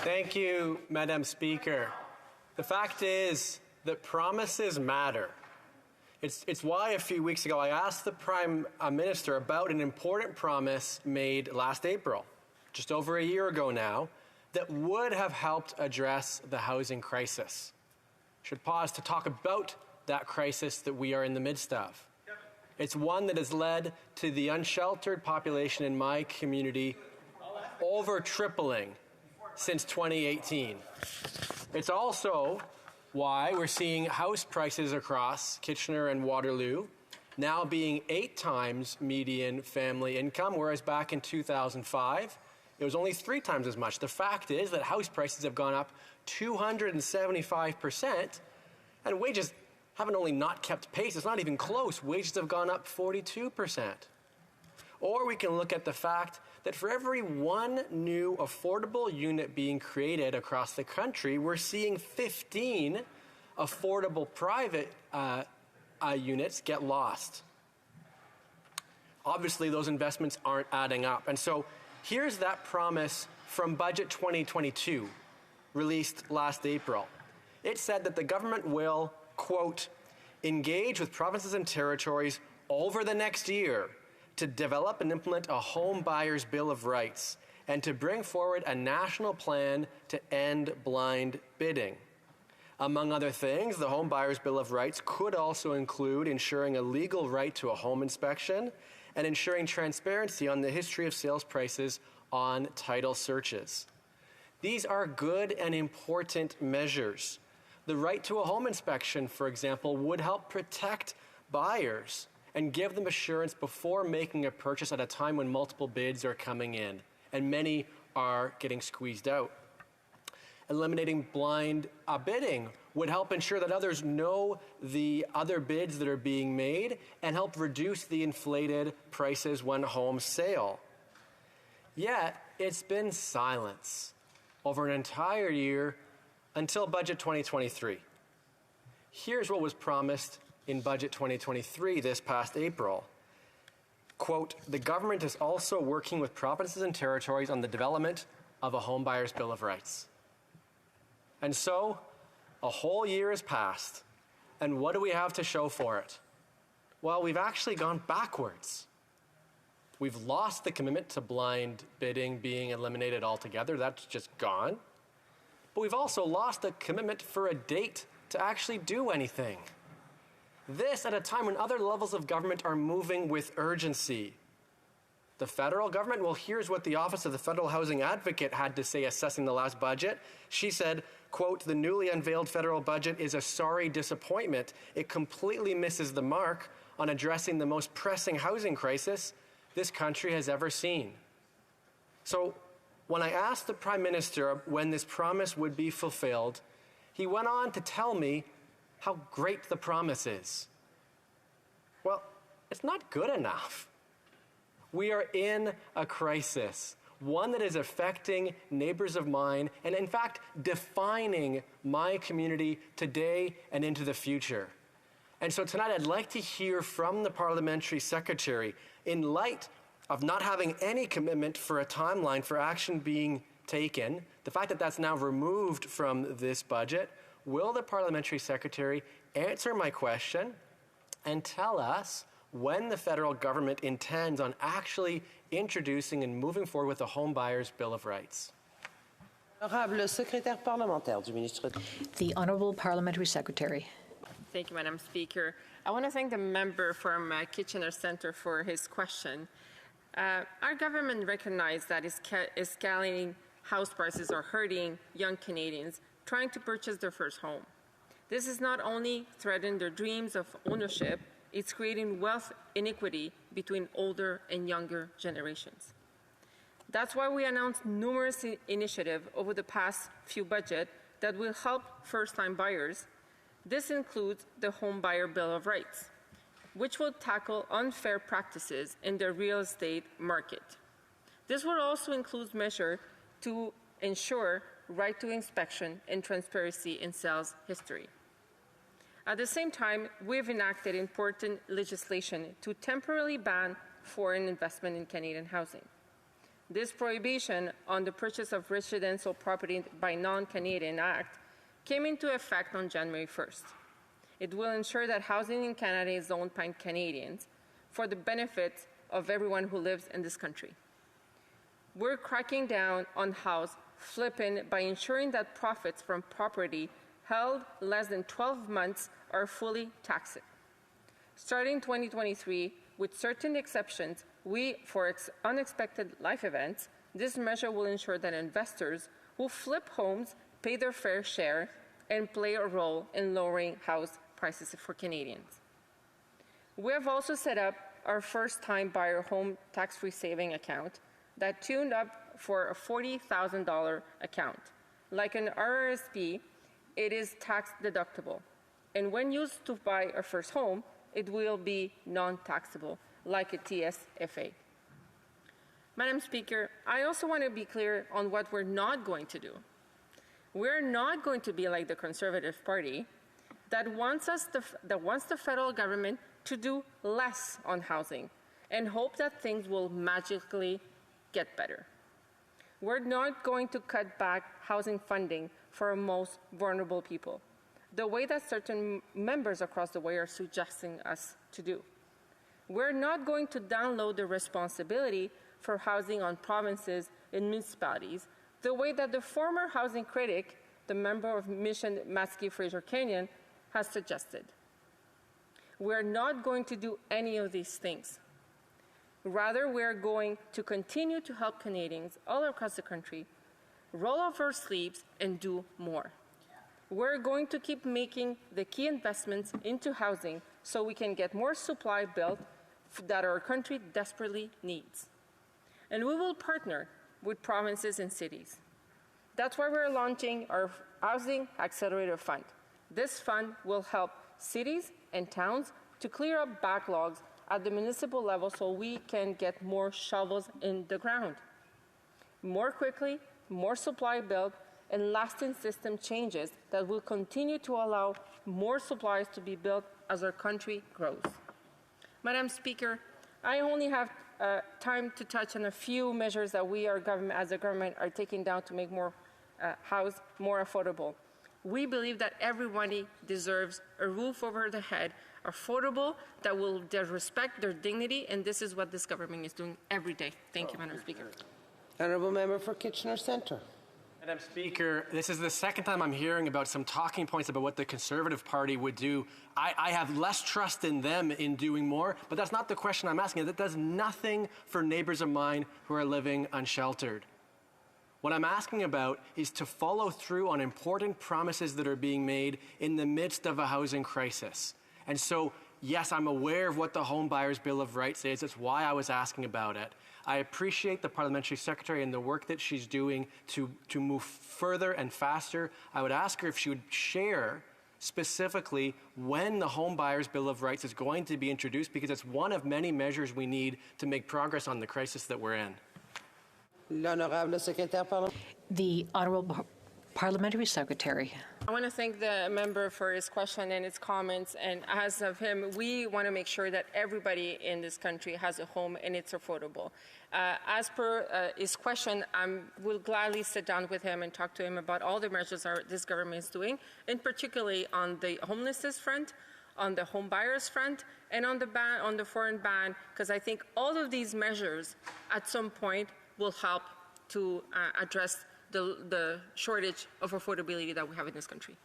Thank you, Madam Speaker. The fact is that promises matter. It's why a few weeks ago I asked the Prime Minister about an important promise made last April, just over a year ago now, that would have helped address the housing crisis. Should pause to talk about that crisis that we are in the midst of. It's one that has led to the unsheltered population in my community over tripling since 2018. It's also why we're seeing house prices across Kitchener and Waterloo now being 8 times median family income, whereas back in 2005, it was only 3 times as much. The fact is that house prices have gone up 275%, and wages haven't only not kept pace, it's not even close. Wages have gone up 42%. Or we can look at the fact that for every 1 new affordable unit being created across the country, we're seeing 15 affordable private units get lost. Obviously, those investments aren't adding up. And so here's that promise from Budget 2022, released last April. It said that the government will, quote, engage with provinces and territories over the next year to develop and implement a home buyer's bill of rights and to bring forward a national plan to end blind bidding. Among other things, the home buyer's bill of rights could also include ensuring a legal right to a home inspection and ensuring transparency on the history of sales prices on title searches. These are good and important measures. The right to a home inspection, for example, would help protect buyers and give them assurance before making a purchase at a time when multiple bids are coming in and many are getting squeezed out. Eliminating blind bidding would help ensure that others know the other bids that are being made and help reduce the inflated prices when homes sale. Yet, it's been silence over an entire year until Budget 2023. Here's what was promised in Budget 2023 this past April. Quote, the government is also working with provinces and territories on the development of a home buyer's bill of rights. And so, a whole year has passed, and what do we have to show for it? Well, we've actually gone backwards. We've lost the commitment to blind bidding being eliminated altogether. That's just gone. But we've also lost the commitment for a date to actually do anything. This at a time when other levels of government are moving with urgency. The federal government, well, here's what the Office of the Federal Housing Advocate had to say assessing the last budget. She said, quote, the newly unveiled federal budget is a sorry disappointment. It completely misses the mark on addressing the most pressing housing crisis this country has ever seen. So when I asked the Prime Minister when this promise would be fulfilled, he went on to tell me how great the promise is. Well, it's not good enough. We are in a crisis, one that is affecting neighbors of mine and in fact defining my community today and into the future. And so tonight I'd like to hear from the Parliamentary Secretary, in light of not having any commitment for a timeline for action being taken, the fact that that's now removed from this budget, will the Parliamentary Secretary answer my question and tell us when the federal government intends on actually introducing and moving forward with the Home Buyer's Bill of Rights? The Honourable Parliamentary Secretary. Thank you, Madam Speaker. I want to thank the member from Kitchener Centre for his question. Our government recognizes that escalating house prices are hurting young Canadians trying to purchase their first home. This is not only threatening their dreams of ownership, it's creating wealth inequity between older and younger generations. That's why we announced numerous initiatives over the past few budgets that will help first-time buyers. This includes the Home Buyer Bill of Rights, which will tackle unfair practices in the real estate market. This will also include measures to ensure right to inspection and transparency in sales history. At the same time, we've enacted important legislation to temporarily ban foreign investment in Canadian housing. This prohibition on the purchase of residential property by non-Canadian act came into effect on January 1st. It will ensure that housing in Canada is owned by Canadians for the benefit of everyone who lives in this country. We're cracking down on house flipping by ensuring that profits from property held less than 12 months are fully taxed. Starting 2023, with certain exceptions, for unexpected life events, this measure will ensure that investors who flip homes pay their fair share and play a role in lowering house prices for Canadians. We have also set up our first-time buyer home tax-free saving account that tuned up for a $40,000 account. Like an RRSP, it is tax deductible. And when used to buy a first home, it will be non-taxable, like a TSFA. Madam Speaker, I also want to be clear on what we're not going to do. We're not going to be like the Conservative Party that wants the federal government to do less on housing and hope that things will magically get better. We're not going to cut back housing funding for our most vulnerable people, the way that certain members across the way are suggesting us to do. We're not going to download the responsibility for housing on provinces and municipalities, the way that the former housing critic, the member of Mission Matsqui-Fraser Canyon, has suggested. We're not going to do any of these things. Rather, we're going to continue to help Canadians all across the country roll up our sleeves and do more. We're going to keep making the key investments into housing so we can get more supply built that our country desperately needs. And we will partner with provinces and cities. That's why we're launching our Housing Accelerator Fund. This fund will help cities and towns to clear up backlogs at the municipal level so we can get more shovels in the ground. More quickly, more supply built, and lasting system changes that will continue to allow more supplies to be built as our country grows. Madam Speaker, I only have time to touch on a few measures that we as a government are taking down to make house more affordable. We believe that everybody deserves a roof over their head, affordable, that will respect their dignity, and this is what this government is doing every day. Thank you, Madam Speaker. Honourable Member for Kitchener Centre. Madam Speaker, this is the second time I'm hearing about some talking points about what the Conservative Party would do. I have less trust in them in doing more, but that's not the question I'm asking. That does nothing for neighbours of mine who are living unsheltered. What I'm asking about is to follow through on important promises that are being made in the midst of a housing crisis. And so, yes, I'm aware of what the Home Buyers Bill of Rights is. That's why I was asking about it. I appreciate the Parliamentary Secretary and the work that she's doing to move further and faster. I would ask her if she would share specifically when the Home Buyers Bill of Rights is going to be introduced, because it's one of many measures we need to make progress on the crisis that we're in. L'Honorable Secrétaire Parlementaire. The Honourable Parliamentary Secretary. I want to thank the member for his question and his comments, and as of him, we want to make sure that everybody in this country has a home and it's affordable. As per his question, I will gladly sit down with him and talk to him about all the measures this government is doing, and particularly on the homelessness front, on the home buyers front, and on the foreign ban, because I think all of these measures at some point will help to address the shortage of affordability that we have in this country.